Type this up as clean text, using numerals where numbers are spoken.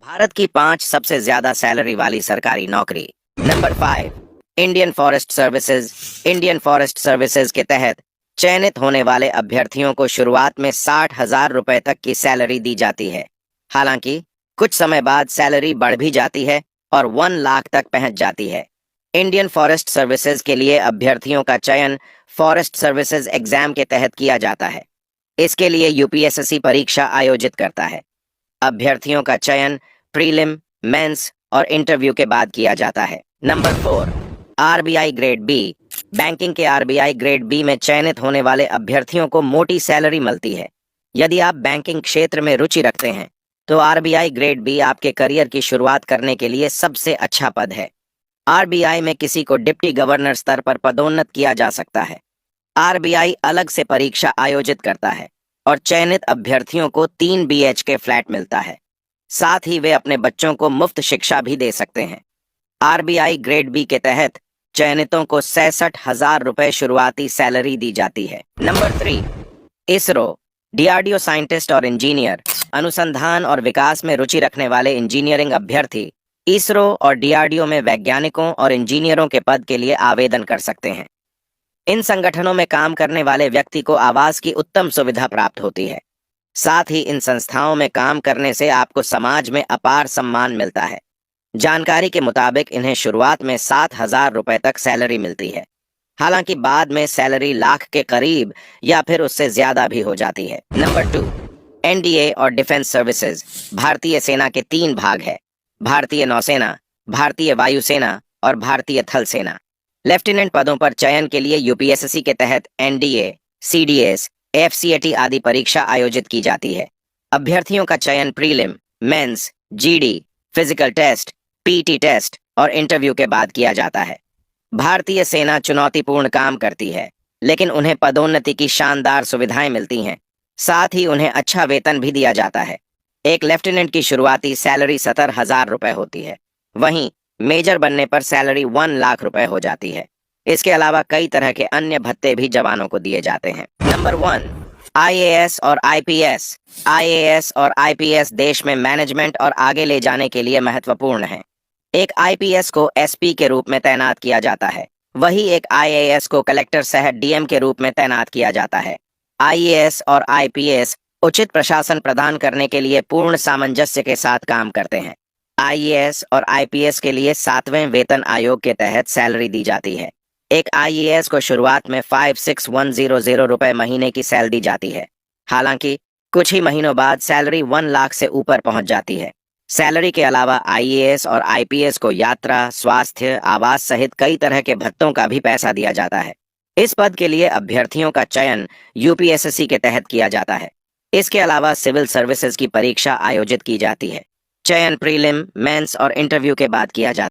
भारत की 5 सबसे ज्यादा सैलरी वाली सरकारी नौकरी। Number 5, Indian forest services. Indian forest services के तहत चयनित होने वाले अभ्यर्थियों को शुरुआत में 60,000 रुपए तक की सैलरी दी जाती है। हालांकि कुछ समय बाद सैलरी बढ़ भी जाती है और 1 लाख तक पहुंच जाती है। इंडियन फॉरेस्ट सर्विसेज के लिए अभ्यर्थियों का चयन फॉरेस्ट सर्विसेज एग्जाम के तहत किया जाता है। इसके लिए यूपीएसएससी परीक्षा आयोजित करता है। अभ्यर्थियों का चयन प्रीलिम, मेंस और इंटरव्यू के बाद किया जाता है। Number 4, RBI grade B. Banking के आरबीआई ग्रेड बी में चयनित होने वाले अभ्यर्थियों को मोटी सैलरी मिलती है। यदि आप बैंकिंग क्षेत्र में रुचि रखते हैं तो आरबीआई ग्रेड बी आपके करियर की शुरुआत करने के लिए सबसे अच्छा पद है। आरबीआई में किसी को डिप्टी गवर्नर स्तर पर पदोन्नत किया जा सकता है। आरबीआई अलग से परीक्षा आयोजित करता है और चयनित अभ्यर्थियों को 3 बीएचके फ्लैट मिलता है। साथ ही वे अपने बच्चों को मुफ्त शिक्षा भी दे सकते हैं। आरबीआई ग्रेड बी के तहत चयनितों को 66,000 रुपए शुरुआती सैलरी दी जाती है। नंबर 3, इसरो। डीआरडीओ साइंटिस्ट और इंजीनियर। अनुसंधान और विकास में रुचि रखने वाले इंजीनियरिंग अभ्यर्थी इसरो और डीआरडीओ में वैज्ञानिकों और इंजीनियरों के पद के लिए आवेदन कर सकते हैं। इन संगठनों में काम करने वाले व्यक्ति को आवास की उत्तम सुविधा प्राप्त होती है। साथ ही इन संस्थाओं में काम करने से आपको समाज में अपार सम्मान मिलता है। जानकारी के मुताबिक इन्हें शुरुआत में 7,000 रुपए तक सैलरी मिलती है। हालांकि बाद में सैलरी लाख के करीब या फिर उससे ज्यादा भी हो जाती है। नंबर 2, एनडीए और डिफेंस सर्विसेज। भारतीय सेना के 3 भाग है: भारतीय नौसेना, भारतीय वायुसेना और भारतीय थल सेना। लेफ्टिनेंट पदों पर चयन के लिए यूपीएसएससी के तहत एनडीए, सीडीएस, एफसीएटी आदि परीक्षा आयोजित की जाती है। अभ्यर्थियों का चयन prelim, mains, GD, physical test, PT test और इंटरव्यू के बाद किया जाता है। भारतीय सेना चुनौतीपूर्ण काम करती है, लेकिन उन्हें पदोन्नति की शानदार सुविधाएं मिलती हैं। साथ ही उन्हें अच्छा वेतन भी दिया जाता है। एक लेफ्टिनेंट की शुरुआती सैलरी 70,000 रुपए होती है। वहीं मेजर बनने पर सैलरी 1 लाख रुपए हो जाती है। इसके अलावा कई तरह के अन्य भत्ते भी जवानों को दिए जाते हैं। नंबर 1, आईएएस और आईपीएस। आईएएस और आईपीएस देश में मैनेजमेंट और आगे ले जाने के लिए महत्वपूर्ण है। एक आईपीएस को एसपी के रूप में तैनात किया जाता है, वही एक आईएएस को कलेक्टर सह डीएम के रूप में तैनात किया जाता है। आईएएस और आईपीएस उचित प्रशासन प्रदान करने के लिए पूर्ण सामंजस्य के साथ काम करते हैं। आईएएस और आईपीएस के लिए 7वें वेतन आयोग के तहत सैलरी दी जाती है। एक आईएएस को शुरुआत में 56,100 रुपए महीने की सैलरी दी जाती है। हालांकि कुछ ही महीनों बाद सैलरी 1 लाख से ऊपर पहुंच जाती है। सैलरी के अलावा आईएएस और आईपीएस को यात्रा, स्वास्थ्य, आवास सहित कई तरह के भत्तों का भी पैसा दिया जाता है। इस पद के लिए अभ्यर्थियों का चयन यूपीएसएससी के तहत किया जाता है। इसके अलावा सिविल सर्विसेज की परीक्षा आयोजित की जाती है। चयन प्रीलिम, मेंस और इंटरव्यू के बाद किया जाता है।